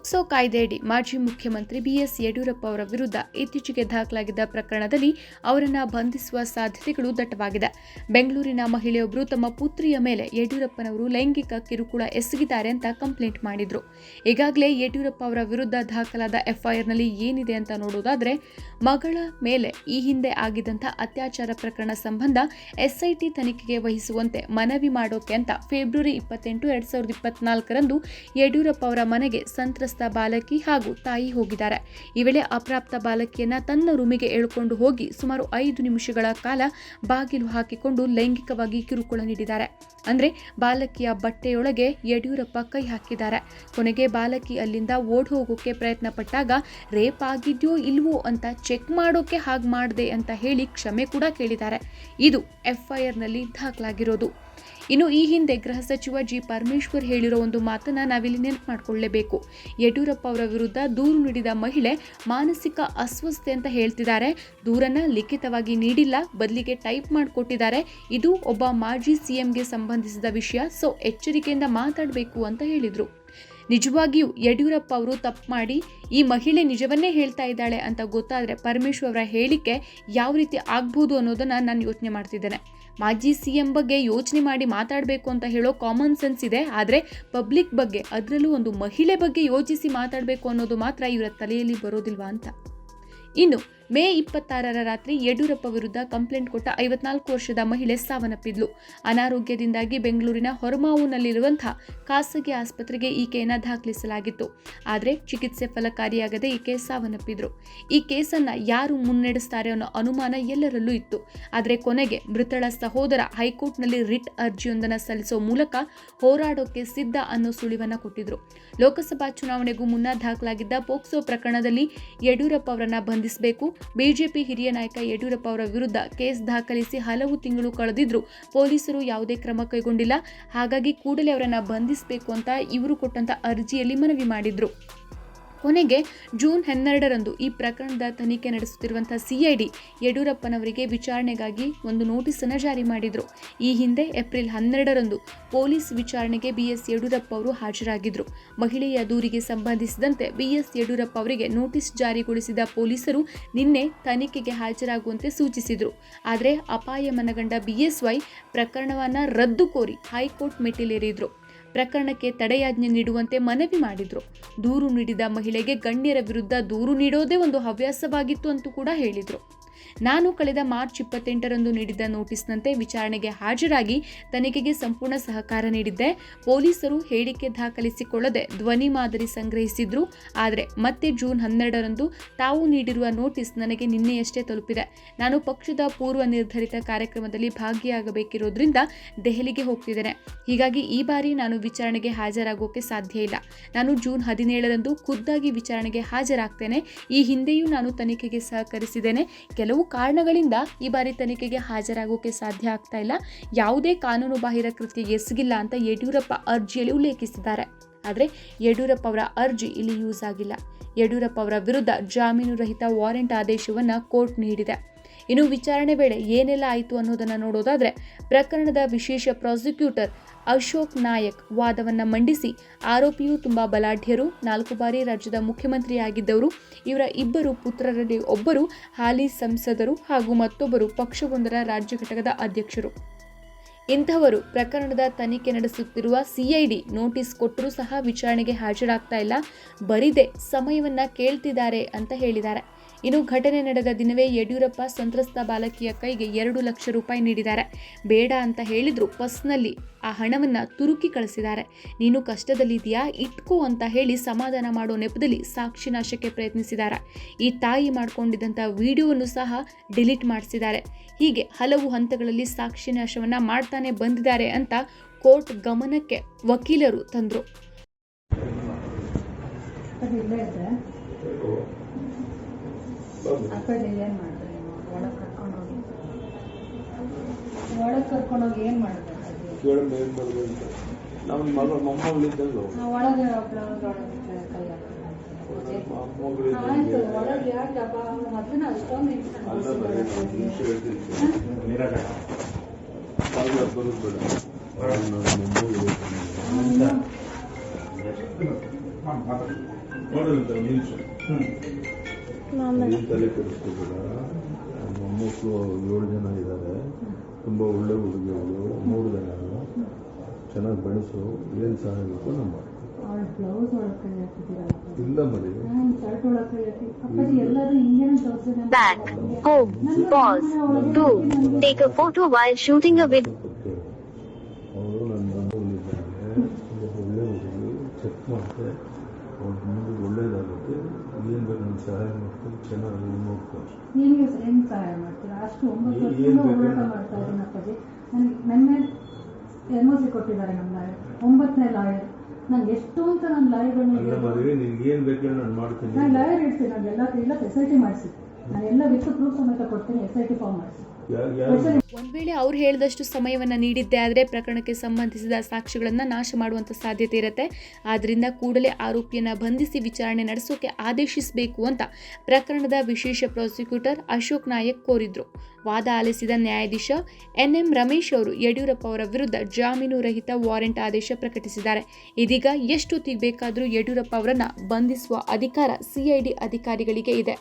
POCSO ಕಾಯ್ದೆಯಡಿ ಮಾಜಿ ಮುಖ್ಯಮಂತ್ರಿ ಬಿಎಸ್ ಯಡಿಯೂರಪ್ಪ ಅವರ ವಿರುದ್ಧ ಇತ್ತೀಚೆಗೆ ದಾಖಲಾಗಿದ್ದ ಪ್ರಕರಣದಲ್ಲಿ ಅವರನ್ನು ಬಂಧಿಸುವ ಸಾಧ್ಯತೆಗಳು ದಟ್ಟವಾಗಿದೆ. ಬೆಂಗಳೂರಿನ ಮಹಿಳೆಯೊಬ್ಬರು ತಮ್ಮ ಪುತ್ರಿಯ ಮೇಲೆ ಯಡಿಯೂರಪ್ಪನವರು ಲೈಂಗಿಕ ಕಿರುಕುಳ ಎಸಗಿದ್ದಾರೆ ಅಂತ ಕಂಪ್ಲೇಂಟ್ ಮಾಡಿದ್ರು. ಈಗಾಗಲೇ ಯಡಿಯೂರಪ್ಪ ಅವರ ವಿರುದ್ಧ ದಾಖಲಾದ ಎಫ್ಐಆರ್ನಲ್ಲಿ ಏನಿದೆ ಅಂತ ನೋಡೋದಾದ್ರೆ, ಮಗಳ ಮೇಲೆ ಈ ಹಿಂದೆ ಆಗಿದ್ದಂಥ ಅತ್ಯಾಚಾರ ಪ್ರಕರಣ ಸಂಬಂಧ ಎಸ್ಐಟಿ ತನಿಖೆಗೆ ವಹಿಸುವಂತೆ ಮನವಿ ಮಾಡೋಕೆ ಅಂತ ಫೆಬ್ರವರಿ 28, 2024ರಂದು ಯಡಿಯೂರಪ್ಪ ಅವರ ಮನೆಗೆ ಸಂತ್ರಸ್ತ ಬಾಲಕಿ ಹಾಗೂ ತಾಯಿ ಹೋಗಿದ್ದಾರೆ. ಈ ವೇಳೆ ಅಪ್ರಾಪ್ತ ಬಾಲಕಿಯನ್ನ ತನ್ನ ರೂಮಿಗೆ ಎಳ್ಕೊಂಡು ಹೋಗಿ ಸುಮಾರು 5 ನಿಮಿಷಗಳ ಕಾಲ ಬಾಗಿಲು ಹಾಕಿಕೊಂಡು ಲೈಂಗಿಕವಾಗಿ ಕಿರುಕುಳ ನೀಡಿದ್ದಾರೆ. ಅಂದ್ರೆ ಬಾಲಕಿಯ ಬಟ್ಟೆಯೊಳಗೆ ಯಡಿಯೂರಪ್ಪ ಕೈ ಹಾಕಿದ್ದಾರೆ. ಕೊನೆಗೆ ಬಾಲಕಿ ಅಲ್ಲಿಂದ ಓಡ್ ಹೋಗೋಕೆ ಪ್ರಯತ್ನ ಪಟ್ಟಾಗ ರೇಪ್ ಆಗಿದ್ಯೋ ಇಲ್ವೋ ಅಂತ ಚೆಕ್ ಮಾಡೋಕೆ ಹಾಗೆ ಮಾಡಿದೆ ಅಂತ ಹೇಳಿ ಕ್ಷಮೆ ಕೂಡ ಕೇಳಿದ್ದಾರೆ. ಇದು ಎಫ್ಐಆರ್ನಲ್ಲಿ ದಾಖಲಾಗಿರೋದು. ಇನ್ನು ಈ ಹಿಂದೆ ಗೃಹ ಸಚಿವ ಜಿ ಪರಮೇಶ್ವರ್ ಹೇಳಿರೋ ಒಂದು ಮಾತನ್ನ ನಾವಿಲ್ಲಿ ನೆನಪು ಮಾಡಿಕೊಳ್ಳಲೇಬೇಕು. ಯಡಿಯೂರಪ್ಪ ಅವರ ವಿರುದ್ಧ ದೂರು ನೀಡಿದ ಮಹಿಳೆ ಮಾನಸಿಕ ಅಸ್ವಸ್ಥತೆ ಅಂತ ಹೇಳ್ತಿದ್ದಾರೆ. ದೂರನ್ನ ಲಿಖಿತವಾಗಿ ನೀಡಿಲ್ಲ, ಬದಲಿಗೆ ಟೈಪ್ ಮಾಡಿಕೊಟ್ಟಿದ್ದಾರೆ. ಇದು ಒಬ್ಬ ಮಾಜಿ ಸಿಎಂಗೆ ಸಂಬಂಧಿಸಿದ ವಿಷಯ, ಸೊ ಎಚ್ಚರಿಕೆಯಿಂದ ಮಾತಾಡಬೇಕು ಅಂತ ಹೇಳಿದ್ರು. ನಿಜವಾಗಿಯೂ ಯಡಿಯೂರಪ್ಪ ಅವರು ತಪ್ಪು ಮಾಡಿ ಈ ಮಹಿಳೆ ನಿಜವನ್ನೇ ಹೇಳ್ತಾ ಇದ್ದಾಳೆ ಅಂತ ಗೊತ್ತಾದರೆ ಪರಮೇಶ್ವರ್ ಅವರ ಹೇಳಿಕೆ ಯಾವ ರೀತಿ ಆಗ್ಬೋದು ಅನ್ನೋದನ್ನು ನಾನು ಯೋಚನೆ ಮಾಡ್ತಿದ್ದೇನೆ. ಮಾಜಿ ಸಿಎಂ ಬಗ್ಗೆ ಯೋಚನೆ ಮಾಡಿ ಮಾತಾಡಬೇಕು ಅಂತ ಹೇಳೋ ಕಾಮನ್ ಸೆನ್ಸ್ ಇದೆ, ಆದರೆ ಪಬ್ಲಿಕ್ ಬಗ್ಗೆ, ಅದರಲ್ಲೂ ಒಂದು ಮಹಿಳೆ ಬಗ್ಗೆ ಯೋಚಿಸಿ ಮಾತಾಡಬೇಕು ಅನ್ನೋದು ಮಾತ್ರ ಇವರ ತಲೆಯಲ್ಲಿ ಬರೋದಿಲ್ವಾ ಅಂತ. ಇನ್ನು ಮೇ 26ರ ರಾತ್ರಿ ಯಡಿಯೂರಪ್ಪ ವಿರುದ್ಧ ಕಂಪ್ಲೇಂಟ್ ಕೊಟ್ಟ 54 ವರ್ಷದ ಮಹಿಳೆ ಸಾವನ್ನಪ್ಪಿದ್ಲು. ಅನಾರೋಗ್ಯದಿಂದಾಗಿ ಬೆಂಗಳೂರಿನ ಹೊರಮಾವುನಲ್ಲಿರುವಂತಹ ಖಾಸಗಿ ಆಸ್ಪತ್ರೆಗೆ ಈಕೆಯನ್ನು ದಾಖಲಿಸಲಾಗಿತ್ತು. ಆದರೆ ಚಿಕಿತ್ಸೆ ಫಲಕಾರಿಯಾಗದೆ ಈಕೆ ಸಾವನ್ನಪ್ಪಿದ್ರು. ಈ ಕೇಸನ್ನು ಯಾರು ಮುನ್ನಡೆಸ್ತಾರೆ ಅನ್ನೋ ಅನುಮಾನ ಎಲ್ಲರಲ್ಲೂ ಇತ್ತು. ಆದರೆ ಕೊನೆಗೆ ಮೃತಳ ಸಹೋದರ ಹೈಕೋರ್ಟ್ನಲ್ಲಿ ರಿಟ್ ಅರ್ಜಿಯೊಂದನ್ನು ಸಲ್ಲಿಸೋ ಮೂಲಕ ಹೋರಾಡೋಕೆ ಸಿದ್ಧ ಅನ್ನೋ ಸುಳಿವನ್ನ ಕೊಟ್ಟಿದ್ರು. ಲೋಕಸಭಾ ಚುನಾವಣೆಗೂ ಮುನ್ನ ದಾಖಲಾಗಿದ್ದ ಪೋಕ್ಸೋ ಪ್ರಕರಣದಲ್ಲಿ ಯಡಿಯೂರಪ್ಪ ಅವರನ್ನ ಬಂಧಿಸಬೇಕು. ಬಿಜೆಪಿ ಹಿರಿಯ ನಾಯಕ ಯಡಿಯೂರಪ್ಪ ಅವರ ವಿರುದ್ಧ ಕೇಸ್ ದಾಖಲಿಸಿ ಹಲವು ತಿಂಗಳು ಕಳೆದಿದ್ರು ಪೊಲೀಸರು ಯಾವುದೇ ಕ್ರಮ ಕೈಗೊಂಡಿಲ್ಲ. ಹಾಗಾಗಿ ಕೂಡಲೇ ಅವರನ್ನು ಬಂಧಿಸಬೇಕು ಅಂತ ಇವರು ಕೊಟ್ಟಂತ ಅರ್ಜಿಯಲ್ಲಿ ಮನವಿ ಮಾಡಿದ್ರು. ಕೊನೆಗೆ ಜೂನ್ 12ರಂದು ಈ ಪ್ರಕರಣದ ತನಿಖೆ ನಡೆಸುತ್ತಿರುವಂತಹ ಸಿಐಡಿ ಯಡಿಯೂರಪ್ಪನವರಿಗೆ ವಿಚಾರಣೆಗಾಗಿ ಒಂದು ನೋಟಿಸನ್ನು ಜಾರಿ ಮಾಡಿದ್ರು. ಈ ಹಿಂದೆ ಏಪ್ರಿಲ್ 12ರಂದು ಪೊಲೀಸ್ ವಿಚಾರಣೆಗೆ ಬಿಎಸ್ ಯಡಿಯೂರಪ್ಪ ಅವರು ಹಾಜರಾಗಿದ್ರು. ಮಹಿಳೆಯ ದೂರಿಗೆ ಸಂಬಂಧಿಸಿದಂತೆ ಬಿಎಸ್ ಯಡಿಯೂರಪ್ಪ ಅವರಿಗೆ ನೋಟಿಸ್ ಜಾರಿಗೊಳಿಸಿದ ಪೊಲೀಸರು ನಿನ್ನೆ ತನಿಖೆಗೆ ಹಾಜರಾಗುವಂತೆ ಸೂಚಿಸಿದ್ರು. ಆದರೆ ಅಪಾಯ ಮನಗಂಡ ಬಿಎಸ್ವೈ ಪ್ರಕರಣವನ್ನು ರದ್ದು ಕೋರಿ ಹೈಕೋರ್ಟ್ ಮೆಟ್ಟಿಲೇರಿದ್ರು. ಪ್ರಕರಣಕ್ಕೆ ತಡೆಯಾಜ್ಞೆ ನೀಡುವಂತೆ ಮನವಿ ಮಾಡಿದ್ರು. ದೂರು ನೀಡಿದ ಮಹಿಳೆಗೆ ಗಣ್ಯರ ವಿರುದ್ಧ ದೂರು ನೀಡೋದೇ ಒಂದು ಹವ್ಯಾಸವಾಗಿತ್ತು ಅಂತೂ ಕೂಡ ಹೇಳಿದ್ರು. ನಾನು ಕಳೆದ ಮಾರ್ಚ್ 28ರಂದು ನೀಡಿದ್ದ ನೋಟಿಸ್ನಂತೆ ವಿಚಾರಣೆಗೆ ಹಾಜರಾಗಿ ತನಿಖೆಗೆ ಸಂಪೂರ್ಣ ಸಹಕಾರ ನೀಡಿದ್ದೆ. ಪೊಲೀಸರು ಹೇಳಿಕೆ ದಾಖಲಿಸಿಕೊಳ್ಳದೆ ಧ್ವನಿ ಮಾದರಿ ಸಂಗ್ರಹಿಸಿದ್ರು. ಆದರೆ ಮತ್ತೆ ಜೂನ್ 12ರಂದು ತಾವು ನೀಡಿರುವ ನೋಟಿಸ್ ನನಗೆ ನಿನ್ನೆಯಷ್ಟೇ ತಲುಪಿದೆ. ನಾನು ಪಕ್ಷದ ಪೂರ್ವ ನಿರ್ಧರಿತ ಕಾರ್ಯಕ್ರಮದಲ್ಲಿ ಭಾಗಿಯಾಗಬೇಕಿರೋದ್ರಿಂದ ದೆಹಲಿಗೆ ಹೋಗ್ತಿದ್ದೇನೆ. ಹೀಗಾಗಿ ಈ ಬಾರಿ ನಾನು ವಿಚಾರಣೆಗೆ ಹಾಜರಾಗೋಕೆ ಸಾಧ್ಯ ಇಲ್ಲ. ನಾನು ಜೂನ್ 17ರಂದು ಖುದ್ದಾಗಿ ವಿಚಾರಣೆಗೆ ಹಾಜರಾಗ್ತೇನೆ. ಈ ಹಿಂದೆಯೂ ನಾನು ತನಿಖೆಗೆ ಸಹಕರಿಸಿದ್ದೇನೆ. ಕೆಲವು ಕಾರಣಗಳಿಂದ ಈ ಬಾರಿ ತನಿಖೆಗೆ ಹಾಜರಾಗೋಕೆ ಸಾಧ್ಯ ಆಗ್ತಾ ಇಲ್ಲ. ಯಾವುದೇ ಕಾನೂನು ಬಾಹಿರ ಕೃತ್ಯ ಎಸಗಿಲ್ಲ ಅಂತ ಯಡಿಯೂರಪ್ಪ ಅರ್ಜಿಯಲ್ಲಿ ಉಲ್ಲೇಖಿಸಿದ್ದಾರೆ. ಆದರೆ ಯಡಿಯೂರಪ್ಪ ಅವರ ಅರ್ಜಿ ಇಲ್ಲಿ ಯೂಸ್ ಆಗಿಲ್ಲ. ಯಡಿಯೂರಪ್ಪ ಅವರ ವಿರುದ್ಧ ಜಾಮೀನು ರಹಿತ ವಾರೆಂಟ್ ಆದೇಶವನ್ನು ಕೋರ್ಟ್ ನೀಡಿದೆ. ಇನ್ನು ವಿಚಾರಣೆ ವೇಳೆ ಏನೆಲ್ಲ ಆಯಿತು ಅನ್ನೋದನ್ನು ನೋಡೋದಾದ್ರೆ, ಪ್ರಕರಣದ ವಿಶೇಷ ಪ್ರಾಸಿಕ್ಯೂಟರ್ ಅಶೋಕ್ ನಾಯಕ್ ವಾದವನ್ನು ಮಂಡಿಸಿ ಆರೋಪಿಯು ತುಂಬಾ ಬಲಾಢ್ಯರು, 4 ಬಾರಿ ರಾಜ್ಯದ ಮುಖ್ಯಮಂತ್ರಿಯಾಗಿದ್ದವರು, ಇವರ 2 ಪುತ್ರರಲ್ಲಿ ಒಬ್ಬರು ಹಾಲಿ ಸಂಸದರು ಹಾಗೂ ಮತ್ತೊಬ್ಬರು ಪಕ್ಷವೊಂದರ ರಾಜ್ಯ ಘಟಕದ ಅಧ್ಯಕ್ಷರು. ಇಂಥವರು ಪ್ರಕರಣದ ತನಿಖೆ ನಡೆಸುತ್ತಿರುವ ಸಿಐಡಿ ನೋಟಿಸ್ ಕೊಟ್ಟರೂ ಸಹ ವಿಚಾರಣೆಗೆ ಹಾಜರಾಗ್ತಾ ಇಲ್ಲ, ಬರಿದೆ ಸಮಯವನ್ನ ಕೇಳ್ತಿದ್ದಾರೆ ಅಂತ ಹೇಳಿದ್ದಾರೆ. ಇನ್ನು ಘಟನೆ ನಡೆದ ದಿನವೇ ಯಡಿಯೂರಪ್ಪ ಸಂತ್ರಸ್ತ ಬಾಲಕಿಯ ಕೈಗೆ 2 ಲಕ್ಷ ರೂಪಾಯಿ ನೀಡಿದ್ದಾರೆ. ಬೇಡ ಅಂತ ಹೇಳಿದ್ರು ಪರ್ಸ್ನಲ್ಲಿ ಆ ಹಣವನ್ನು ತುರುಕಿ ಕಳಿಸಿದ್ದಾರೆ. ನೀನು ಕಷ್ಟದಲ್ಲಿದೆಯಾ, ಇಟ್ಕೋ ಅಂತ ಹೇಳಿ ಸಮಾಧಾನ ಮಾಡೋ ನೆಪದಲ್ಲಿ ಸಾಕ್ಷಿ ನಾಶಕ್ಕೆ ಪ್ರಯತ್ನಿಸಿದ್ದಾರೆ. ಈ ತಾಯಿ ಮಾಡಿಕೊಂಡಿದ್ದಂಥ ವಿಡಿಯೋವನ್ನು ಸಹ ಡಿಲೀಟ್ ಮಾಡಿಸಿದ್ದಾರೆ. ಹೀಗೆ ಹಲವು ಹಂತಗಳಲ್ಲಿ ಸಾಕ್ಷಿ ನಾಶವನ್ನು ಮಾಡ್ತಾನೆ ಬಂದಿದ್ದಾರೆ ಅಂತ ಕೋರ್ಟ್ ಗಮನಕ್ಕೆ ವಕೀಲರು ತಂದರು. ಆ ಕಡೆ ಏನು ಮಾಡಿದ್ರೆ ಒಳಗೆ ಕರ್ಕೊಂಡೋಗಿ ಏನು ಮಾಡಿದ್ರೆ ನಮ್ಮ ಮಗಳು ಮೊಮ್ಮಗಳಿದ್ದಲ್ಲ ಒಳಗೆ ಆಯ್ತು, ಒಳಗೆ ಯಾಕಪ್ಪ ಮೊದಲಿನ ಅಷ್ಟೊಂದು ಏನ್ ತಲೆ ಕೆಡಿಸ್ಕೋಬೇಡ. ಮೊಮ್ಮಕ್ಕಳು 7 ಜನ ಇದ್ದಾರೆ. ತುಂಬ ಒಳ್ಳೆ ಹುಡುಗಿಗಳು. ನೋಡಿದೆ ನಾನು. ಚೆನ್ನಾಗಿ ಬೆಳೆಸು. ಏನು ಸಹಾಯ ಬೇಕೋ ನಮ್ಮ ಅವಳ ಬ್ಲೌಸ್ ಒಳಗೆ ಕೈ ಹಾಕಿದ್ದೀರಲ್ಲ ಇಲ್ಲ ಮರಿ. ನಾನು ಶರ್ಟ್ ಒಳಗೆ ಕೈ ಹಾಕಿ ಅಪ್ಪಾಜಿ ಎಲ್ಲರೂ ಹಿಂಗೇನೆ ತೋರಿಸಿದೆ Back. Home. Pause. 2. Take a photo while shooting a video. ಅವರು ನನ್ನ ಬಂದಿದ್ದಾರೆ. ಒಳ್ಳೆ ಹುಡುಗಿ. ಚೆಕ್ ಮಾಡಿದೆ. ಅವ್ರ ಮುಂದೆ ಒಳ್ಳೇದಾಗುತ್ತೆ. ಏನು ಬೇಕು ನನ್ನ ಸಹಾಯ ಮಾಡ್ಕೊಂಡು ಚೆನ್ನಾಗಿ ನೋಡ್ಕೊಂಡು ನಿಮಗೆ ಹೆಂಗ್ ಸಹಾಯ ಮಾಡ್ತೀರಾ? ಅಷ್ಟು 9 ವರ್ಷದಿಂದ ಹೋರಾಟ ಮಾಡ್ತಾ ಇದ್ದೀನಿ ಅಪ್ಪಾಜಿ. ನನಗೆ ನನ್ನ NOC ಕೊಟ್ಟಿದ್ದಾರೆ ನಮ್ಮ ಲಾಯರ್. 9ನೇ ಲಾಯರ್. ನಂಗೆ ಎಷ್ಟು ಅಂತ ನನ್ನ ಲಾಯರ್ಗಳನ್ನ ಅಲ್ಲ ಮರಿ, ನಿನ್ಗೆ ಏನು ಬೇಕು ನಾನು ಮಾಡ್ತೀನಿ. ನಾನು ಲಾಯರ್ ಇಡ್ತೀನಿ. ನಾನು ಎಲ್ಲ SIT ಮಾಡಿಸಿ. ನಾನು ಎಲ್ಲ ವಿತ್ ಪ್ರೂಫ್ ಸಮೇತ ಕೊಡ್ತೀನಿ. SIT ಫಾರ್ಮ್ ಮಾಡಿಸಿ. ಒಂದ್ ವೇಳೆ ಅವ್ರು ಹೇಳಿದಷ್ಟು ಸಮಯವನ್ನ ನೀಡಿದ್ದೇ ಆದರೆ ಪ್ರಕರಣಕ್ಕೆ ಸಂಬಂಧಿಸಿದ ಸಾಕ್ಷ್ಯಗಳನ್ನ ನಾಶ ಮಾಡುವಂತ ಸಾಧ್ಯತೆ ಇರುತ್ತೆ. ಆದ್ರಿಂದ ಕೂಡಲೇ ಆರೋಪಿಯನ್ನ ಬಂಧಿಸಿ ವಿಚಾರಣೆ ನಡೆಸೋಕೆ ಆದೇಶಿಸಬೇಕು ಅಂತ ಪ್ರಕರಣದ ವಿಶೇಷ ಪ್ರಾಸಿಕ್ಯೂಟರ್ ಅಶೋಕ್ ನಾಯಕ್ ಕೋರಿದ್ರು. ವಾದ ಆಲಿಸಿದ ನ್ಯಾಯಾಧೀಶ NM ರಮೇಶ್ ಅವರು ಯಡಿಯೂರಪ್ಪ ಅವರ ವಿರುದ್ಧ ಜಾಮೀನು ರಹಿತ ವಾರೆಂಟ್ ಆದೇಶ ಪ್ರಕಟಿಸಿದ್ದಾರೆ. ಇದೀಗ ಎಷ್ಟೊತ್ತಿಗೆ ಬೇಕಾದರೂ ಯಡಿಯೂರಪ್ಪ ಅವರನ್ನ ಬಂಧಿಸುವ ಅಧಿಕಾರ CID ಅಧಿಕಾರಿಗಳಿಗೆ ಇದೆ.